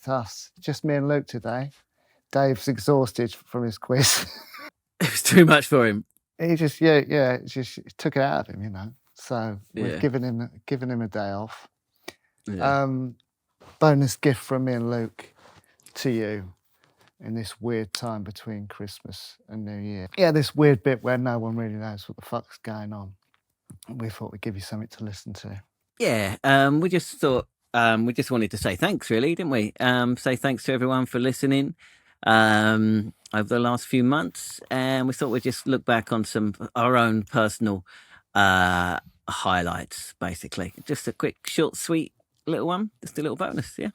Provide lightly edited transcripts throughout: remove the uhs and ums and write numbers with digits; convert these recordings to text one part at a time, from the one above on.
It's us. Just me and Luke today. Dave's exhausted from his quiz. It was too much for him. He just took it out of him, you know. So we've given him a day off. Yeah. Bonus gift from me and Luke to you in this weird time between Christmas and New Year. Yeah, this weird bit where no one really knows what the fuck's going on. We thought we'd give you something to listen to. Yeah, we just thought we just wanted to say thanks, really, didn't we? Say thanks to everyone for listening over the last few months, and we thought we'd just look back on some our own personal highlights, basically. Just a quick, short, sweet little one, just a little bonus, yeah.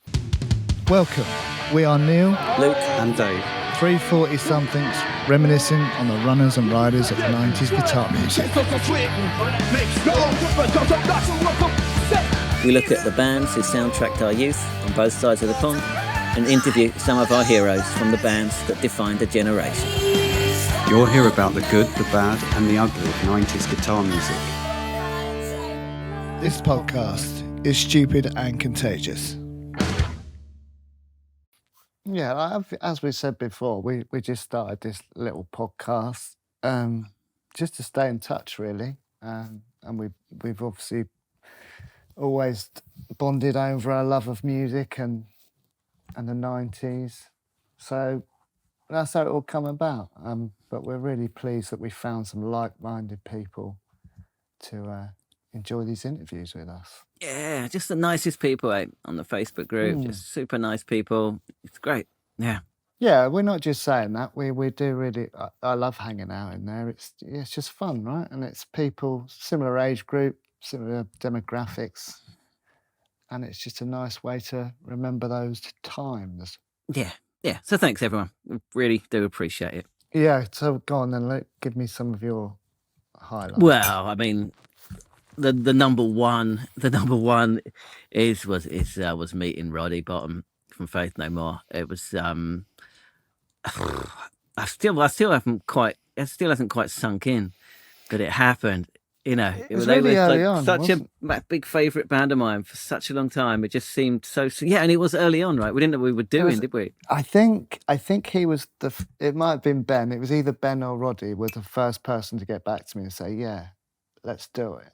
Welcome. We are Neil, Luke, and Dave. 340-somethings reminiscing on the runners and riders of 90s guitar music. We look at the bands who soundtracked our youth on both sides of the pond and interview some of our heroes from the bands that defined a generation. You'll hear about the good, the bad and the ugly of 90s guitar music. This podcast is stupid and contagious. Yeah, as we said before, we just started this little podcast just to stay in touch, really. And we've obviously always bonded over our love of music and the 90s. So that's how it all come about. But we're really pleased that we found some like-minded people to enjoy these interviews with us. Yeah, just the nicest people on the Facebook group. Just super nice people. It's great. Yeah. Yeah, we're not just saying that. We do really. I love hanging out in there. It's just fun, right? And it's people similar age group, similar demographics, and it's just a nice way to remember those times. Yeah. So thanks, everyone. We really do appreciate it. Yeah. So go on then, Luke. Give me some of your highlights. Well, I mean, the number one was meeting Roddy Bottom from Faith No More. It was it still hasn't quite sunk in, but it happened. You know, it was really early on, such a big favourite band of mine for such a long time. It just seemed so. Yeah, and it was early on, right? We didn't know what we were doing, did we? I think he was it might have been Ben. It was either Ben or Roddy were the first person to get back to me and say, "Yeah, let's do it."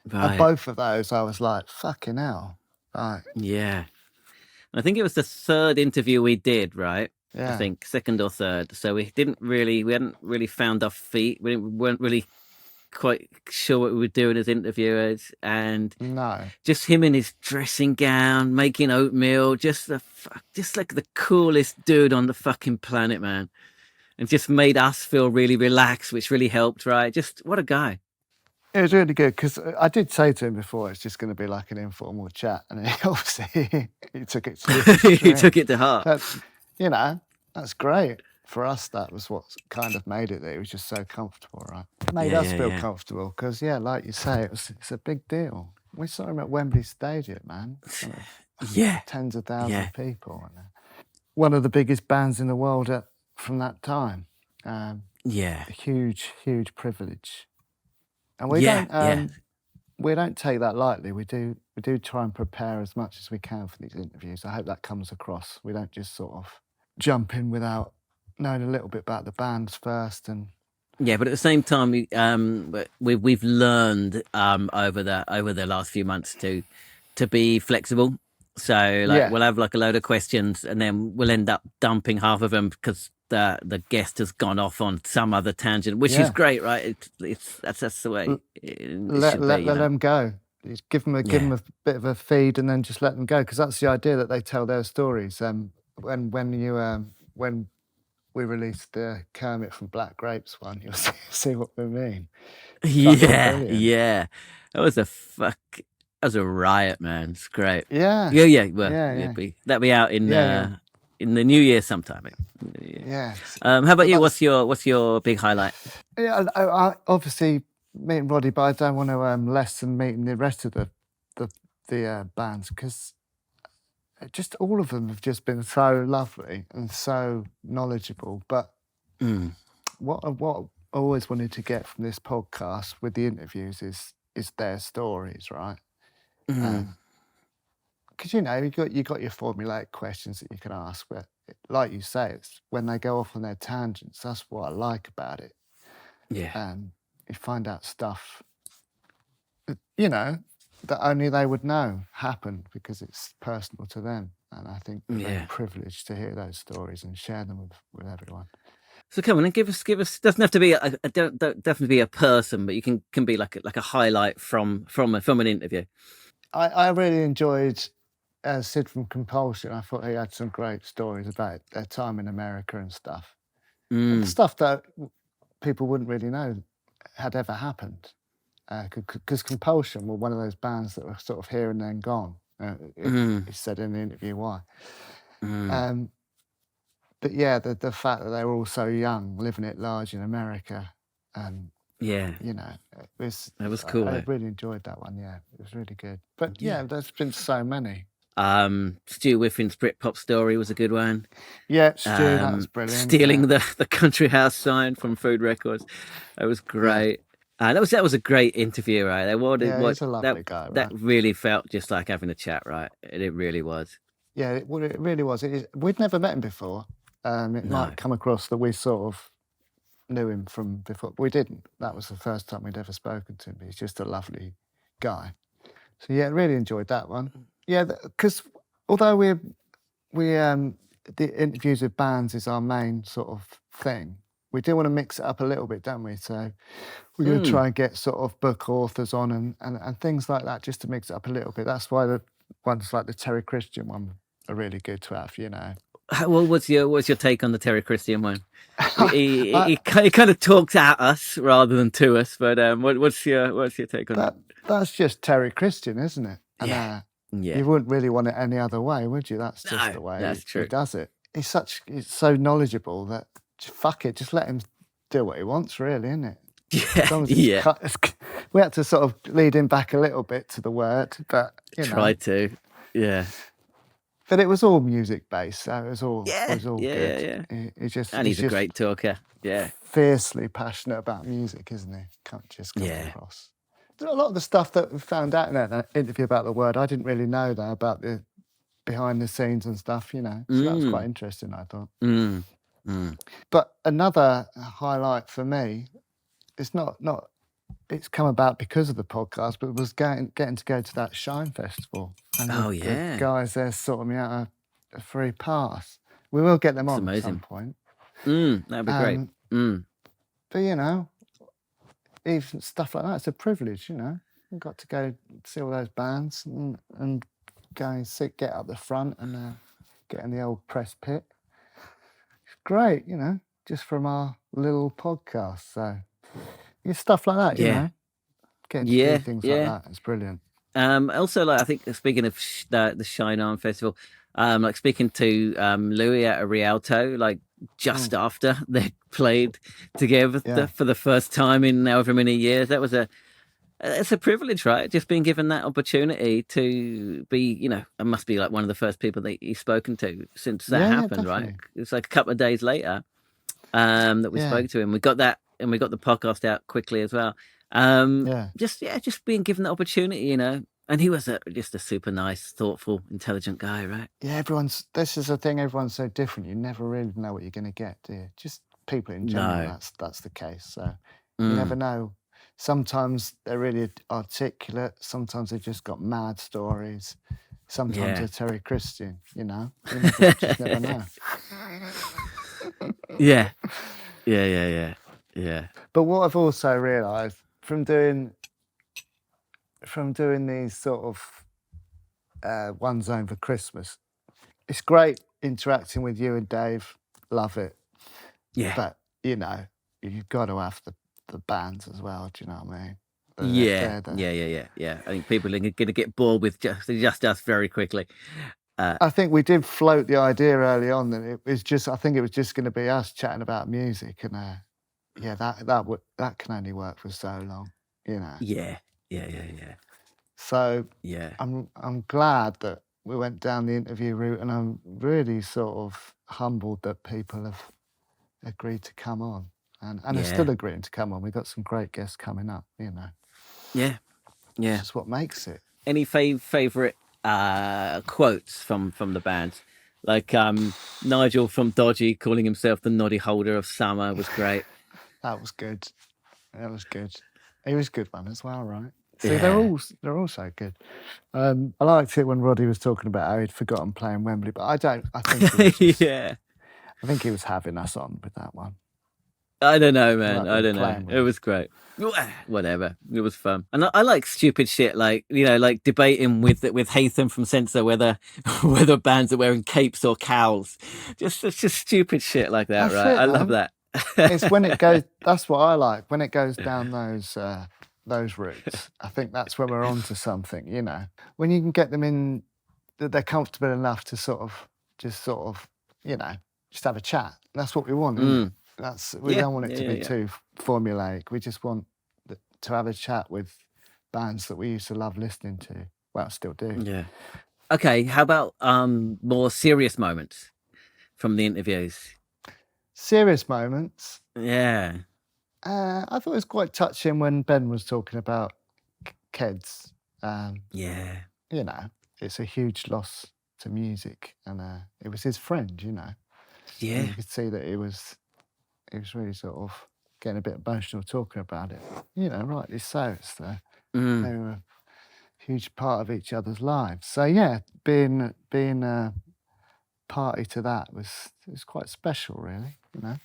Right. And both of those, I was like, "Fucking hell!" Right. Yeah. I think it was the third interview we did, right? Yeah. I think second or third. So we hadn't really found our feet. We weren't really quite sure what we were doing as interviewers, and just him in his dressing gown making oatmeal, just like the coolest dude on the fucking planet, man, and just made us feel really relaxed, which really helped, right? Just what a guy. It was really good because I did say to him before it's just going to be like an informal chat, and obviously he took it to he took it to heart. That's great. For us, that was what kind of made it that it was just so comfortable, right? It made us feel comfortable because, like you say, it's a big deal. We saw him at Wembley Stadium, man. Tens of thousands of people. One of the biggest bands in the world from that time. A huge, huge privilege. And we don't take that lightly. We do try and prepare as much as we can for these interviews. I hope that comes across. We don't just sort of jump in without knowing a little bit about the bands first, and but at the same time, we've learned over the last few months to be flexible. So we'll have like a load of questions, and then we'll end up dumping half of them because the guest has gone off on some other tangent, which is great, right? That's the way. Let them go. Just give them a bit of a feed, and then just let them go, because that's the idea, that they tell their stories. When we released the Kermit from Black Grapes one, you'll see what we mean. Yeah. That was a riot, man. It's great. Yeah. That'll be out in the new year sometime. Yeah. How about you? What's your big highlight? Yeah, I obviously meeting Roddy, but I don't want to lessen meeting the rest of the bands, because just all of them have just been so lovely and so knowledgeable. But what I always wanted to get from this podcast with the interviews is their stories, right? because you got your formulaic questions that you can ask, but like you say, it's when they go off on their tangents. That's what I like about it. Yeah. You find out stuff, that only they would know happened because it's personal to them. And I think we're very privileged to hear those stories and share them with everyone. So come on and give us. Doesn't have to be don't definitely be a person, but you can be like a highlight from an interview. I really enjoyed Sid from Compulsion. I thought he had some great stories about their time in America and stuff. And stuff that people wouldn't really know had ever happened. Because Compulsion were one of those bands that were sort of here and then gone. He said in the interview why. But yeah, the fact that they were all so young, living at large in America, it was cool. I really enjoyed that one. Yeah, it was really good. But yeah, there's been so many. Stu Whiffin's Britpop story was a good one. Yeah, Stu, that was brilliant. Stealing the country house sign from Food Records, that was great. That was a great interview, right? He's a lovely guy. That really felt just like having a chat, right? It really was. Yeah, it really was. We'd never met him before. Might come across that we sort of knew him from before. We didn't. That was the first time we'd ever spoken to him. He's just a lovely guy. So yeah, really enjoyed that one. Yeah, because although the interviews with bands is our main sort of thing, we do want to mix it up a little bit, don't we? So we're going to try and get sort of book authors on and things like that, just to mix it up a little bit. That's why the ones like the Terry Christian one are really good to have, Well, what's your take on the Terry Christian one? He kind of talks at us rather than to us, but what's your take on that? That's just Terry Christian, isn't it? And, yeah. You wouldn't really want it any other way, would you? That's just the way he does it. He's so knowledgeable that fuck it, just let him do what he wants, really, isn't it? Yeah. We had to sort of lead him back a little bit to the word, but try to, yeah. But it was all music based, so it was all good. Yeah. He's a great talker. Yeah. Fiercely passionate about music, isn't he? Can't just come across. A lot of the stuff that we found out in that interview about the word, I didn't really know that about the behind the scenes and stuff, So that was quite interesting, I thought. But another highlight for me, it's not it's come about because of the podcast, but it was getting to go to that Shine Festival. And the guys there sorting me out a free pass. We will get them on at some point. That'd be great. But even stuff like that, it's a privilege, We've got to go see all those bands and go and get up the front and get in the old press pit. It's great, just from our little podcast. So stuff like that, Getting to do things like that, it's brilliant. Also, I think speaking of the Shine On Festival, speaking to Louis at a Rialto, just after they played together for the first time in however many years. It's a privilege, right? Just being given that opportunity to be, it must be one of the first people that he's spoken to since that happened, definitely. Right? It's a couple of days later that we spoke to him. We got that, and we got the podcast out quickly as well. Just being given the opportunity, And he was just a super nice, thoughtful, intelligent guy, right? Yeah, this is the thing, everyone's so different. You never really know what you're going to get, do you? Just people in general, that's the case. So you never know. Sometimes they're really articulate. Sometimes they've just got mad stories. Sometimes they're Terry Christian, You just never know. Yeah. But what I've also realised from doing these sort of ones over Christmas, it's great interacting with you and Dave. Love it. Yeah. But you've got to have the bands as well. Do you know what I mean? Yeah. I think people are going to get bored with just us very quickly. I think we did float the idea early on that it was just. I think it was just going to be us chatting about music, and that can only work for so long. Yeah. So I'm glad that we went down the interview route, and I'm really sort of humbled that people have agreed to come on, and are still agreeing to come on. We've got some great guests coming up. Yeah. That's what makes it. Any favourite quotes from the band. Like Nigel from Dodgy calling himself the noddy holder of summer was great. That was good. That was good. He was a good one as well, right? See, Yeah. they're all so good. I liked it when Roddy was talking about how he'd forgotten playing Wembley, but I don't. I think he was just, Yeah. I think he was having us on with that one. I don't know, man. Like I don't know. It was great. Whatever. It was fun. And I like stupid shit, like, you know, like debating with Haytham from Censor whether bands are wearing capes or cowls. It's just stupid shit like that, That's right? it, I love man. that. It's when it goes. That's what I like. When it goes down those routes, I think that's when we're onto something. You know, when you can get them in, that they're comfortable enough to sort of, you know, just have a chat. That's what we want. Isn't it? We don't want it to be too formulaic. We just want to have a chat with bands that we used to love listening to. Well, still do. Yeah. Okay. How about more serious moments from the interviews? Serious moments. Yeah. I thought it was quite touching when Ben was talking about Keds. Yeah. You know, it's a huge loss to music, and it was his friend. You know. Yeah. And you could see that he was really sort of getting a bit emotional talking about it. You know, rightly so. It's they were a huge part of each other's lives. So yeah, being a party to that was quite special, really. You know.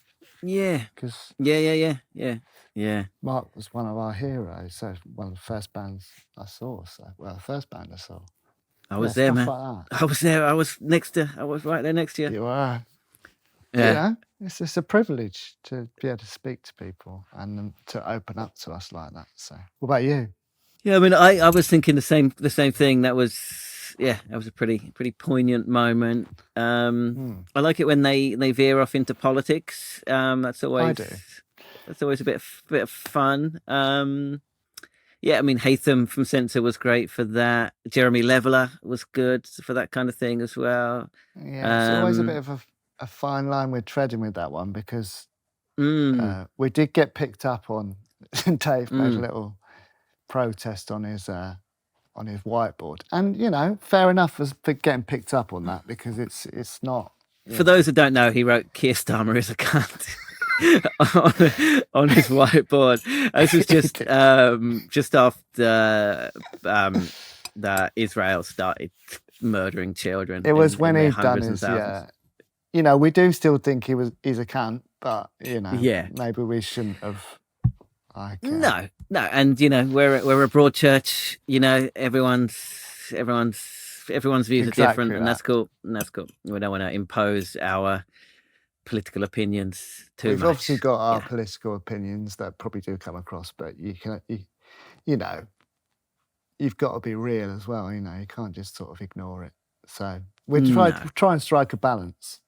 Yeah. Because yeah. Mark was one of our heroes. So one of the first bands I saw. The first band I saw. I was there, man. Like I was there. I was right there next to you. You were. Yeah. You know, it's just a privilege to be able to speak to people and to open up to us like that. So, what about you? Yeah, I mean, I was thinking the same thing. That was a pretty poignant moment. I like it when they veer off into politics. That's always a bit of fun. Yeah, I mean, Haytham from Censor was great for that. Jeremy Leveler was good for that kind of thing as well. Yeah, it's always a bit of a fine line we're treading with that one, because we did get picked up on. Dave made a little protest on his whiteboard, and you know, fair enough for getting picked up on that, because it's not. For those who don't know, he wrote Keir Starmer is a cunt on his whiteboard. This was just after that Israel started murdering children. It was when he'd done his you know, we do still think he's a cunt, but you know, maybe we shouldn't have. No, and you know, we're a broad church. You know, everyone's views are different, and that's cool. We don't want to impose our political opinions too much. We've obviously got our political opinions that probably do come across, but you know, you've got to be real as well. You know, you can't just sort of ignore it. So we try and strike a balance.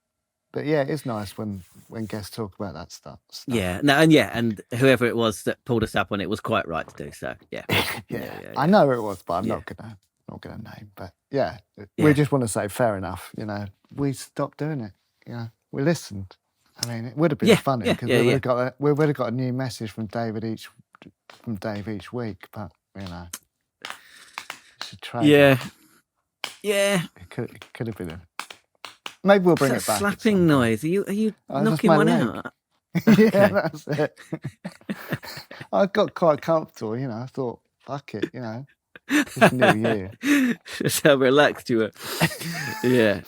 But yeah, it's nice when guests talk about that stuff. Yeah, and whoever it was that pulled us up on it was quite right to do so. Yeah. I know who it was, but I'm not gonna name. But we just want to say fair enough. You know, we stopped doing it. You know, we listened. I mean, it would have been funny because we would have got a new message from Dave each week. But you know, should try. Yeah. It could have been maybe we'll bring it back. Slapping noise. Are you knocking one out? Yeah, that's it. I got quite comfortable, you know. I thought, fuck it, you know. It's New Year. Just how relaxed you were. Yeah.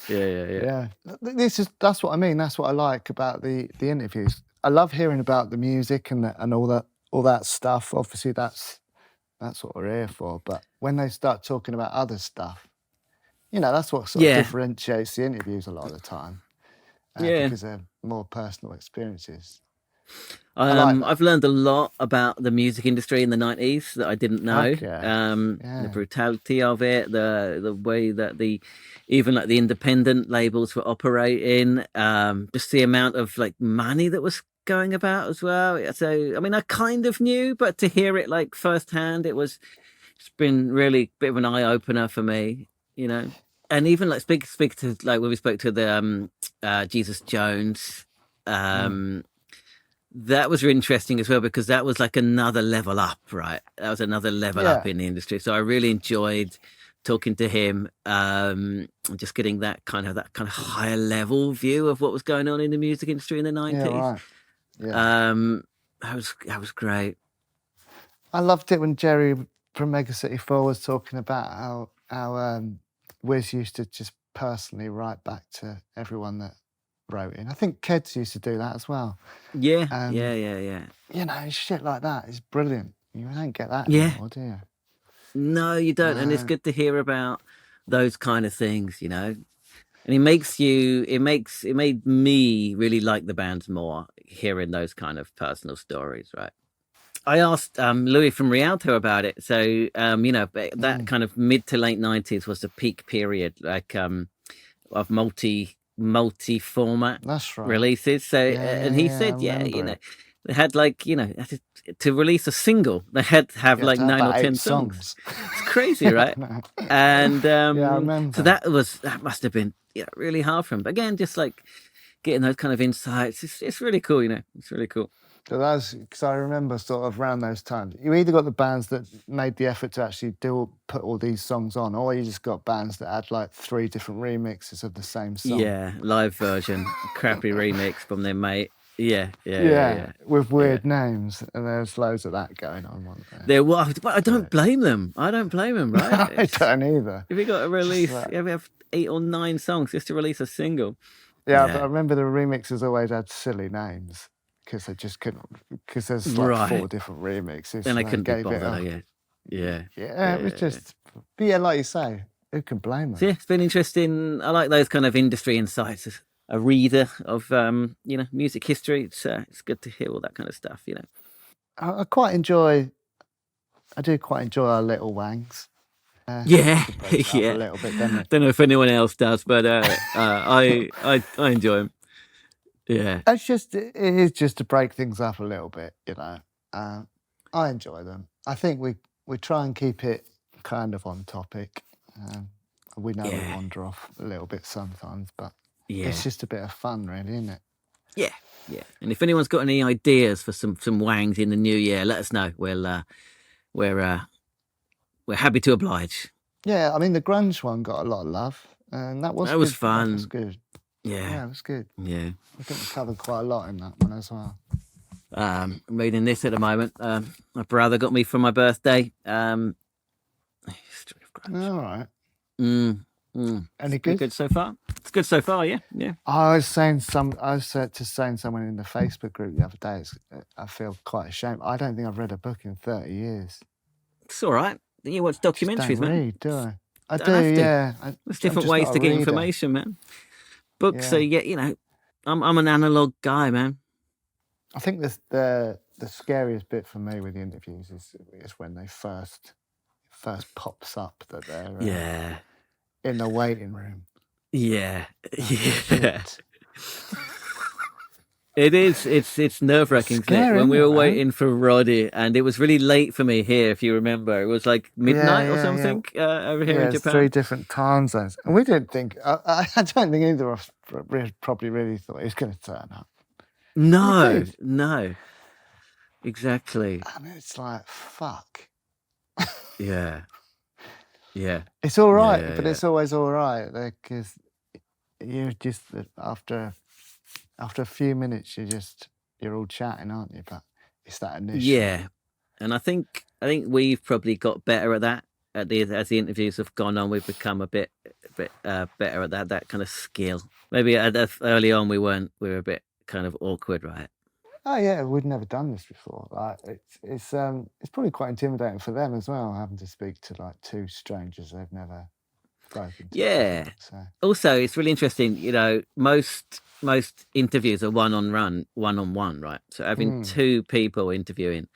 That's what I mean. That's what I like about the interviews. I love hearing about the music and all that stuff. Obviously, that's what we're here for. But when they start talking about other stuff, you know, that's what sort of differentiates the interviews a lot of the time. Because they're more personal experiences. I've learned a lot about the music industry in the 90s that I didn't know. The brutality of it, the way that even the independent labels were operating, just the amount of like money that was going about as well. So, I mean, I kind of knew, but to hear it like firsthand, it's been really a bit of an eye opener for me. You know, and even like speak to like when we spoke to the Jesus Jones, that was really interesting as well, because that was like another level up, right? That was another level up in the industry. So I really enjoyed talking to him, just getting that kind of higher level view of what was going on in the music industry in the 90s. Yeah, right. Yeah. That was great. I loved it when Jerry from Mega City 4 was talking about how Wiz used to just personally write back to everyone that wrote in. I think Keds used to do that as well. Yeah. You know, shit like that is brilliant. You don't get that anymore, do you? No, you don't. And it's good to hear about those kind of things, you know. And it made me really like the bands more, hearing those kind of personal stories, right? I asked Louis from Rialto about it. So, you know, that kind of mid to late 90s was the peak period, like, of multi-format releases. So, and he said, you know, they had like, you know, to release a single, they had to have like 9 or 10 songs. It's crazy, right? And I remember. So that must have been really hard for him. But again, just like getting those kind of insights, it's really cool, you know. It's really cool. So that's because I remember sort of around those times, you either got the bands that made the effort to actually put all these songs on, or you just got bands that had like 3 different remixes of the same song. Yeah, live version, crappy remix from their mate. Yeah. With weird names, and there's loads of that going on, wasn't there? There was, but I don't blame them. Right? I don't either. If you got to release, we have 8 or 9 songs just to release a single. Yeah, but I remember the remixes always had silly names because they just couldn't, because there's like 4 different remixes. Then they couldn't be bothered. Yeah, it was just, but yeah, like you say, who can blame them? So yeah, it's been interesting. I like those kind of industry insights. As a reader of you know, music history, it's good to hear all that kind of stuff, you know. I do quite enjoy our little wangs. A little bit, don't know if anyone else does, but I enjoy them. Yeah, it is just to break things up a little bit, you know. I enjoy them. I think we try and keep it kind of on topic. We know we wander off a little bit sometimes, but it's just a bit of fun, really, isn't it? Yeah. And if anyone's got any ideas for some wangs in the new year, let us know. We're happy to oblige. Yeah, I mean the grunge one got a lot of love, and that was fun. That was good. Yeah, it was good. Yeah, I think we covered quite a lot in that one as well. I'm reading this at the moment. My brother got me for my birthday. History of grunge. All right. Any good? Good so far. It's good so far. Yeah. I was saying someone in the Facebook group the other day. I feel quite ashamed. I don't think I've read a book in 30 years. It's all right. You watch documentaries, man. Read, do I? I do. Yeah. There's different ways to get information, man. Books. So you know, I'm an analog guy, man. I think the scariest bit for me with the interviews is when they first pops up that they're in the waiting room. Yeah. It is. It's nerve-wracking, isn't it? When we were waiting for Roddy, and it was really late for me here, if you remember. It was like midnight or something over here in Japan. 3 different time zones. And we didn't think, I don't think either of us probably really thought it was going to turn up. No. Exactly. And it's like, fuck. Yeah. It's all right, but it's always all right, because you're just, after a few minutes, you're all chatting, aren't you? But it's that initial. Yeah, and I think we've probably got better at that as the interviews have gone on. We've become a bit better at that kind of skill. Maybe early on we were a bit kind of awkward, right? Oh yeah, we'd never done this before. Like it's probably quite intimidating for them as well, having to speak to like 2 strangers they've never spoken to. Yeah. Before, so. Also, it's really interesting. You know, most interviews are one-on-one, right? So having 2 people interviewing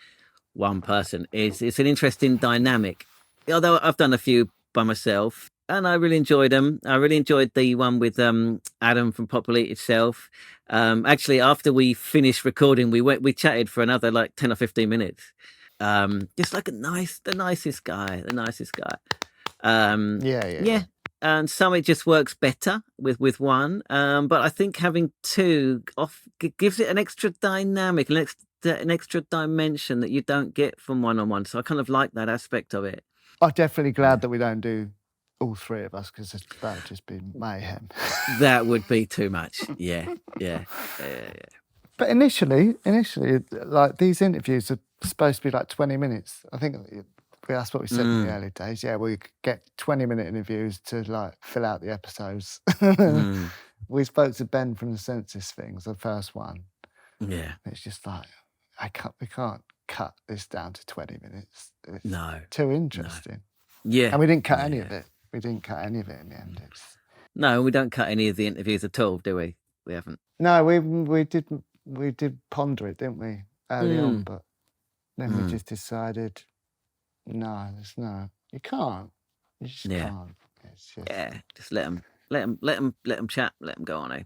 one person it's an interesting dynamic. Although I've done a few by myself, and I really enjoyed them. I really enjoyed the one with Adam from PWEI itself. Actually, after we finished recording, we chatted for another like 10 or 15 minutes. Just like the nicest guy. Yeah. And some it just works better with one. But I think having 2 gives it an extra dynamic, an extra dimension that you don't get from one-on-one. So I kind of like that aspect of it. I'm definitely glad that we don't do all three of us, because that would just be mayhem. That would be too much. Yeah. But initially, like these interviews are supposed to be like 20 minutes. I think that's what we said in the early days. Yeah, we could get 20-minute interviews to like fill out the episodes. We spoke to Ben from the Senseless Things, the first one. Yeah. It's just like, we can't cut this down to 20 minutes. It's no. too interesting. No. Yeah. And we didn't cut any of it. We didn't cut any of it in the end. No, we don't cut any of the interviews at all, do we? We haven't. No, we did ponder it, didn't we, early on, but then we just decided, no, you can't. You just can't. It's just... Yeah, just let them chat, let them go on, eh?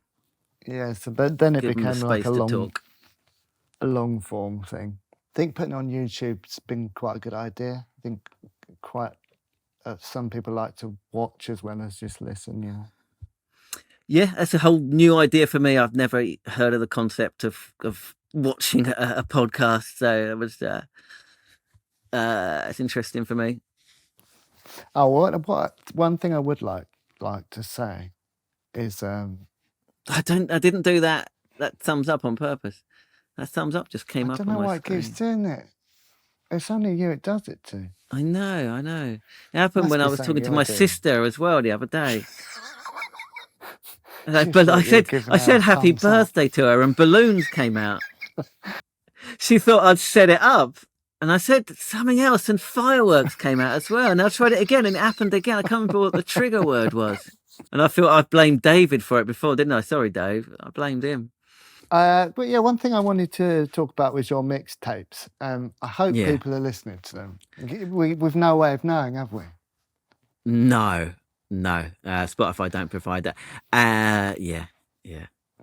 Yeah, so but then it Give became like a long form thing. I think putting on YouTube's been quite a good idea. I think some people like to watch as well as just listen, you know. Yeah, that's a whole new idea for me. I've never heard of the concept of watching a podcast, so it was it's interesting for me. Oh, what? One thing I would like to say is I didn't do that thumbs up on purpose. That thumbs up just came up on my screen. I don't know why it keeps doing it. It's only you it does it to. I know. It happened when I was talking to my sister as well the other day. But I said happy birthday to her and balloons came out. She thought I'd set it up. And I said something else and fireworks came out as well. And I tried it again and it happened again. I can't remember what the trigger word was. And I feel I blamed David for it before, didn't I? Sorry, Dave. I blamed him. But yeah, one thing I wanted to talk about was your mixtapes. I hope people are listening to them. We've no way of knowing, have we? No. Spotify don't provide that. Yeah.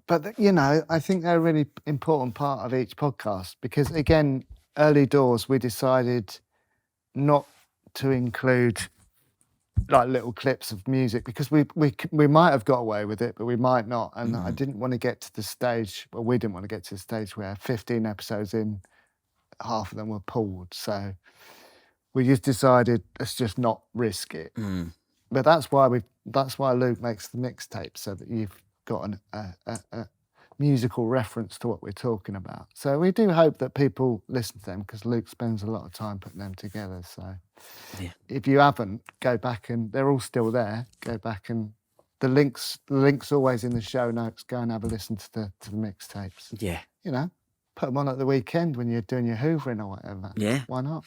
But, you know, I think they're a really important part of each podcast because, again, early doors, we decided not to include like little clips of music because we might have got away with it, but we might not. And I didn't want to get to the stage, well, we didn't want to get to the stage where 15 episodes in, half of them were pulled. So we just decided let's just not risk it. But that's why Luke makes the mixtape, so that you've got a musical reference to what we're talking about. So we do hope that people listen to them because Luke spends a lot of time putting them together. So if you haven't, go back and they're all still there. Go back and the link's always in the show notes. Go and have a listen to the mixtapes. Yeah. You know, put them on at the weekend when you're doing your hoovering or whatever. Yeah. Why not?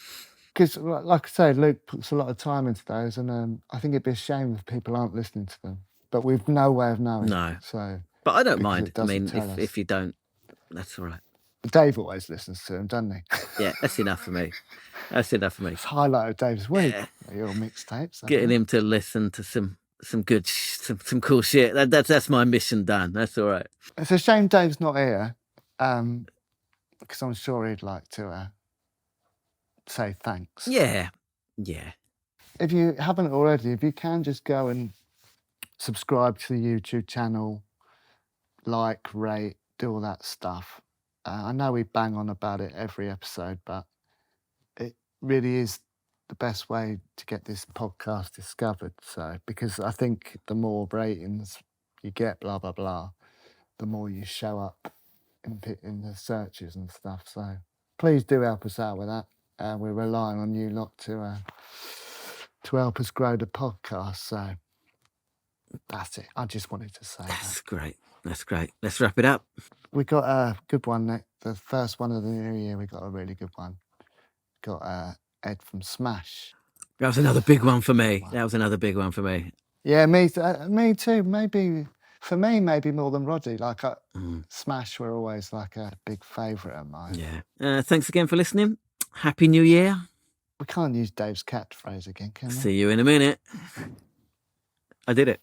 Because, like I say, Luke puts a lot of time into those, and I think it'd be a shame if people aren't listening to them. But we've no way of knowing. No. So, but I don't mind. I mean, if you don't, that's all right. Dave always listens to them, doesn't he? Yeah, that's enough for me. It's the highlight of Dave's week. Your mixtapes. Getting him to listen to some good, some cool shit. That's my mission done. That's all right. It's a shame Dave's not here, because I'm sure he'd like to say thanks. Yeah. If you haven't already, if you can just go and subscribe to the YouTube channel, like, rate, do all that stuff. I know we bang on about it every episode, but it really is the best way to get this podcast discovered. So, because I think the more ratings you get, blah, blah, blah, the more you show up in the searches and stuff. So please do help us out with that. We're relying on you lot to help us grow the podcast. So that's it. I just wanted to say that's great. That's great. Let's wrap it up. We got a good one, Nick. The first one of the new year, we got a really good one. Got Ed from Smash. That was another big one for me. Yeah, me too. Maybe for me, maybe more than Roddy. Like Smash were always like a big favourite of mine. Yeah. Thanks again for listening. Happy New Year. We can't use Dave's catchphrase again, can we? See you in a minute. I did it.